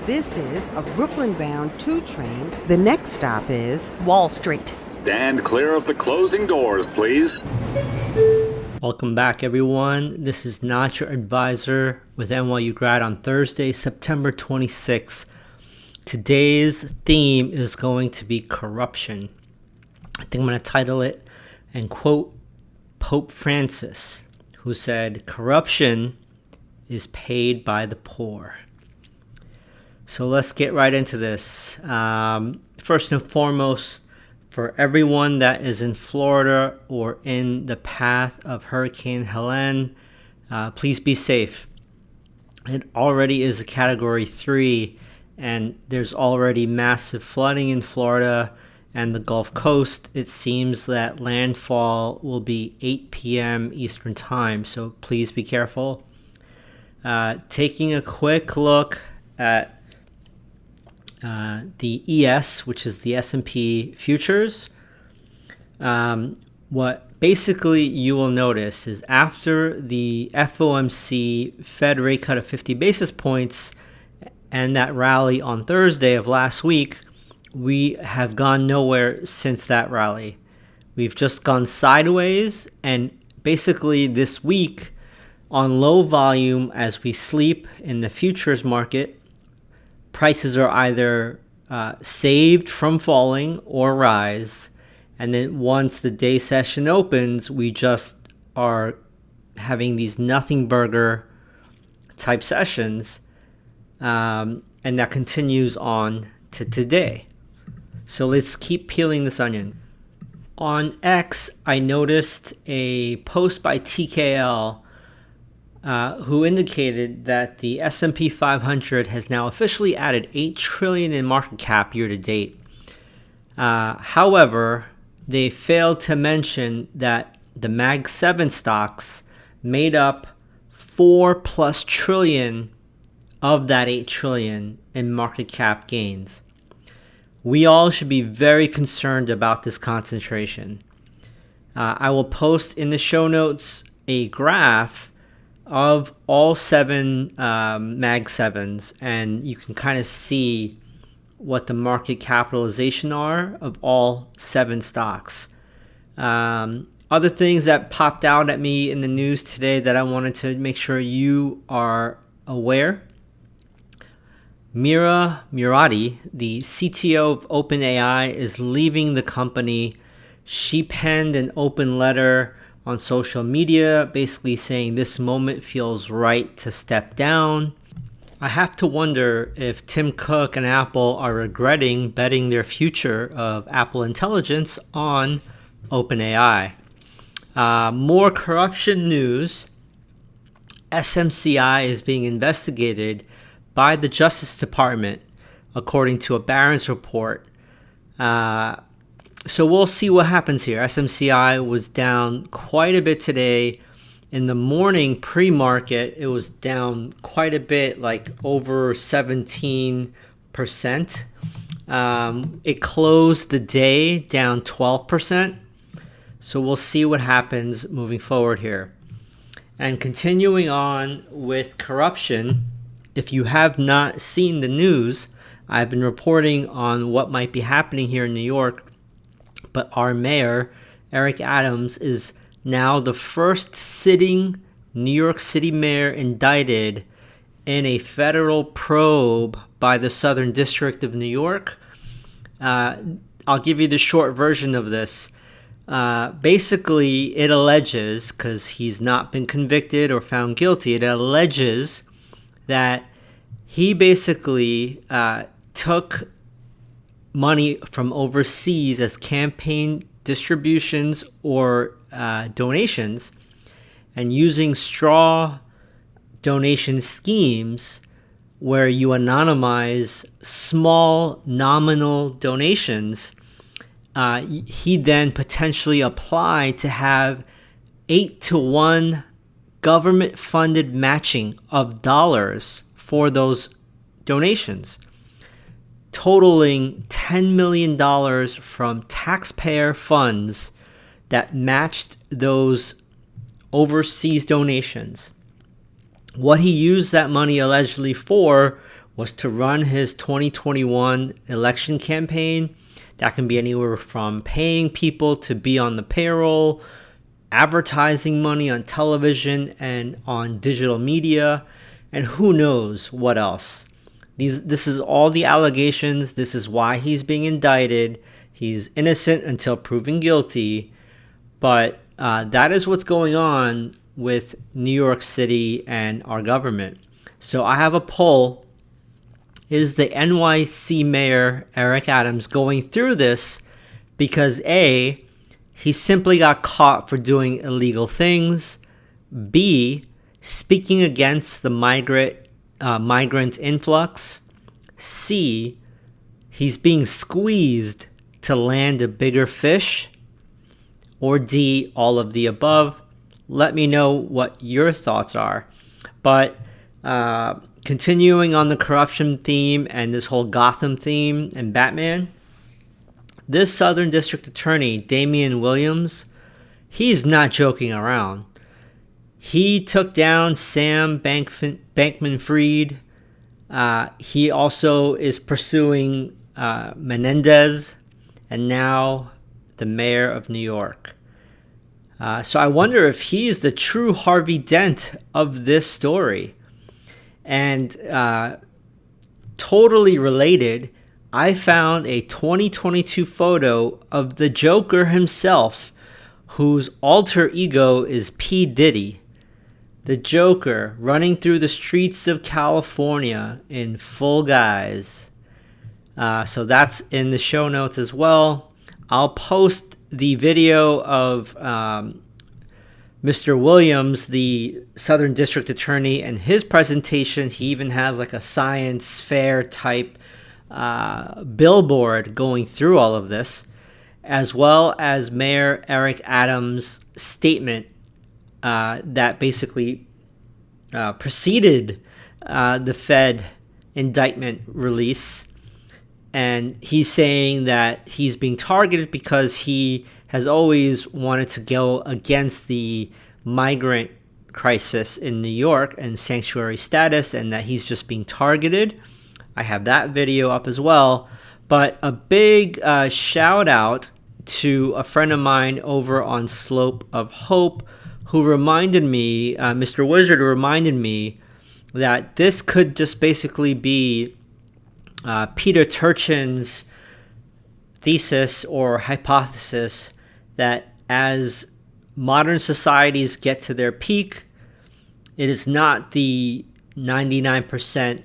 This is a Brooklyn-bound 2 train. The next stop is Wall Street. Stand clear of the closing doors, please. Welcome back, everyone. This is Not Your Advisor with NYU Grad on Thursday, September 26th. Today's theme is going to be corruption. I think I'm going to title it and quote Pope Francis, who said, "Corruption is paid by the poor." So let's get right into this. First and foremost, for everyone that is in Florida or in the path of Hurricane Helene, please be safe. It already is a Category 3, and there's already massive flooding in Florida and the Gulf Coast. It seems that landfall will be 8 p.m. Eastern Time, so please be careful. Taking a quick look at the ES, which is the S&P futures, what basically you will notice is after the FOMC Fed rate cut of 50 basis points and that rally on Thursday of last week, we have gone nowhere since that rally. We've just gone sideways, and basically this week on low volume as we sleep in the futures market, prices are either saved from falling or rise. And then once the day session opens, we just are having these nothing burger type sessions. And that continues on to today. So let's keep peeling this onion. On X, I noticed a post by TKL who indicated that the S&P 500 has now officially added $8 trillion in market cap year to date. However, they failed to mention that the Mag 7 stocks made up $4+ trillion of that $8 trillion in market cap gains. We all should be very concerned about this concentration. I will post in the show notes a graph of all 7 Mag 7s, and you can kind of see what the market capitalization are of all 7 stocks. Other things that popped out at me in the news today that I wanted to make sure you are aware. Mira Murati, the CTO of OpenAI, is leaving the company. She penned an open letter on social media, basically saying this moment feels right to step down. I have to wonder if Tim Cook and Apple are regretting betting their future of Apple Intelligence on OpenAI. More corruption news. SMCI is being investigated by the Justice Department, according to a Barron's report. So we'll see what happens here. SMCI was down quite a bit today. In the morning pre-market, it was down quite a bit, like over 17%. It closed the day down 12%. So we'll see what happens moving forward here. And continuing on with corruption, if you have not seen the news, I've been reporting on what might be happening here in New York. But our mayor, Eric Adams, is now the first sitting New York City mayor indicted in a federal probe by the Southern District of New York. I'll give you the short version of this. Basically, it alleges, because he's not been convicted or found guilty, it alleges that he basically took money from overseas as campaign distributions or donations, and using straw donation schemes where you anonymize small nominal donations, he then potentially applied to have 8-to-1 government-funded matching of dollars for those donations, totaling $10 million from taxpayer funds that matched those overseas donations. What he used that money allegedly for was to run his 2021 election campaign. That can be anywhere from paying people to be on the payroll, advertising money on television and on digital media, and who knows what else. This is all the allegations. This is why he's being indicted. He's innocent until proven guilty. But that is what's going on with New York City and our government. So I have a poll. Is the NYC Mayor Eric Adams going through this because A, he simply got caught for doing illegal things, B, speaking against the migrant influx, C, he's being squeezed to land a bigger fish, or D, all of the above? Let me know what your thoughts are. But continuing on the corruption theme and this whole Gotham theme and Batman, this Southern District Attorney, Damian Williams, he's not joking around. He took down Sam Bankman-Fried. He also is pursuing Menendez and now the mayor of New York. So I wonder if he's the true Harvey Dent of this story. And totally related, I found a 2022 photo of the Joker himself, whose alter ego is P. Diddy. The Joker running through the streets of California in full guise. So that's in the show notes as well. I'll post the video of Mr. Williams, the Southern District Attorney, and his presentation. He even has like a science fair type billboard going through all of this, as well as Mayor Eric Adams' statement that basically preceded the Fed indictment release. And he's saying that he's being targeted because he has always wanted to go against the migrant crisis in New York and sanctuary status, and that he's just being targeted. I have that video up as well. But a big shout out to a friend of mine over on Slope of Hope, who reminded me, Mr. Wizard reminded me that this could just basically be Peter Turchin's thesis or hypothesis that as modern societies get to their peak, it is not the 99%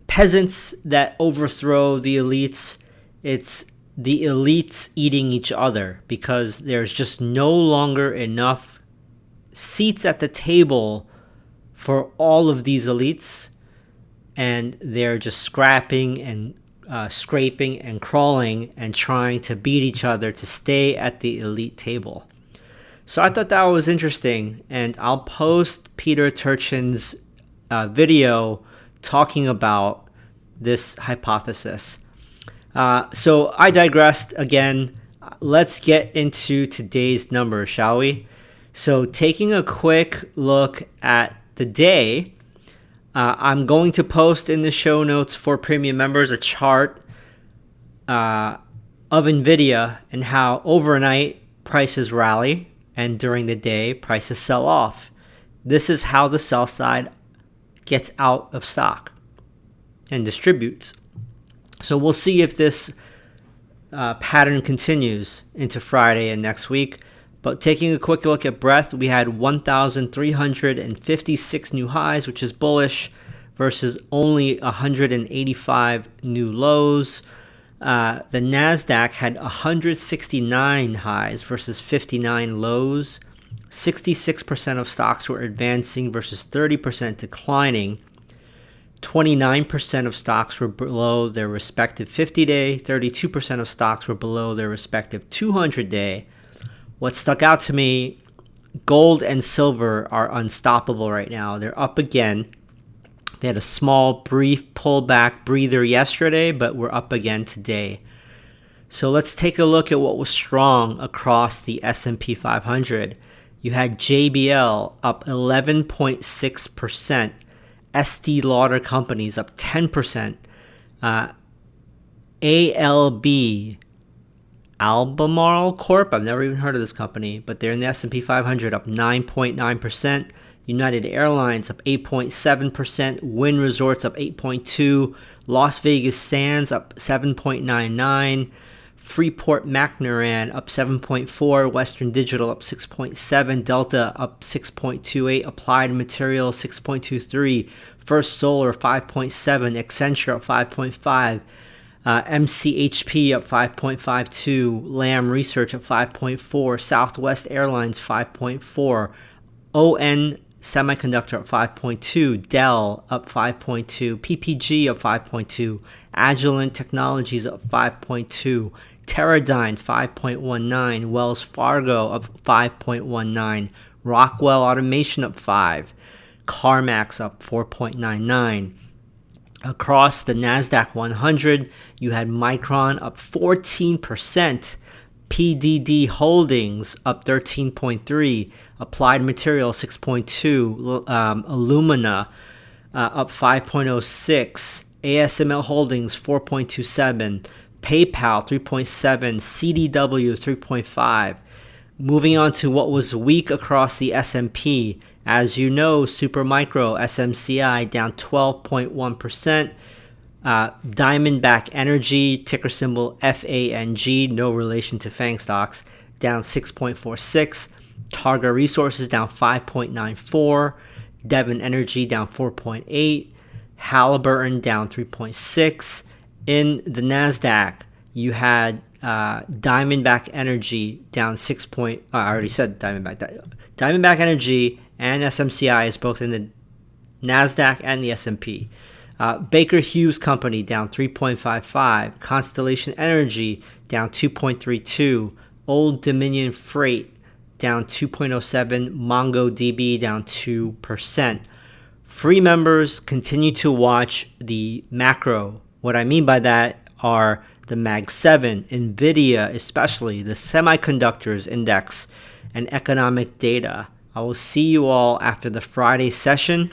peasants that overthrow the elites. It's the elites eating each other because there's just no longer enough seats at the table for all of these elites, and they're just scrapping and scraping and crawling and trying to beat each other to stay at the elite table. So I thought that was interesting, and I'll post Peter Turchin's video talking about this hypothesis. So I digressed again. Let's get into today's numbers, shall we? So taking a quick look at the day, I'm going to post in the show notes for premium members a chart of NVIDIA and how overnight prices rally and during the day prices sell off. This is how the sell side gets out of stock and distributes. So we'll see if this pattern continues into Friday and next week. But taking a quick look at breadth, we had 1,356 new highs, which is bullish, versus only 185 new lows. The NASDAQ had 169 highs versus 59 lows. 66% of stocks were advancing versus 30% declining. 29% of stocks were below their respective 50-day. 32% of stocks were below their respective 200-day. What stuck out to me, gold and silver are unstoppable right now. They're up again. They had a small, brief pullback breather yesterday, but we're up again today. So let's take a look at what was strong across the S&P 500. You had JBL up 11.6% Estee Lauder Companies up 10%. ALB, Albemarle Corp. I've never even heard of this company, but they're in the S&P 500 up 9.9%. United Airlines up 8.7%. Wynn Resorts up 8.2%. Las Vegas Sands up 7.99%. Freeport McMoRan up 7.4%. Western Digital up 6.7%. Delta up 6.28%. Applied Materials 6.23%. First Solar 5.7%. Accenture up 5.5%. MCHP up 5.52%, Lam Research up 5.4%, Southwest Airlines 5.4%, ON Semiconductor up 5.2%, Dell up 5.2%, PPG up 5.2%, Agilent Technologies up 5.2%, Teradyne 5.19%, Wells Fargo up 5.19%, Rockwell Automation up 5%, CarMax up 4.99%. Across the NASDAQ 100, you had Micron up 14%, PDD Holdings up 13.3%, Applied Materials 6.2%, Illumina up 5.06%, ASML Holdings 4.27%, PayPal 3.7%, CDW 3.5%. Moving on to what was weak across the S&P. As you know, Supermicro SMCI down 12.1%. Diamondback Energy, ticker symbol FANG, no relation to FANG stocks, down 6.46%. Targa Resources down 5.94%. Devon Energy down 4.8%. Halliburton down 3.6%. In the NASDAQ, you had Diamondback Energy down 6. I already said Diamondback. Diamondback Energy and SMCI is both in the NASDAQ and the S&P. Baker Hughes Company down 3.55%. Constellation Energy down 2.32%. Old Dominion Freight down 2.07%. MongoDB down 2%. Free members continue to watch the macro. What I mean by that are the Mag 7, NVIDIA especially, the semiconductors index, and economic data. I will see you all after the Friday session.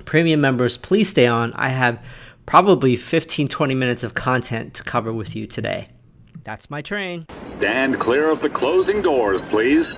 Premium members, please stay on. I have probably 15-20 minutes of content to cover with you today. That's my train. Stand clear of the closing doors, please.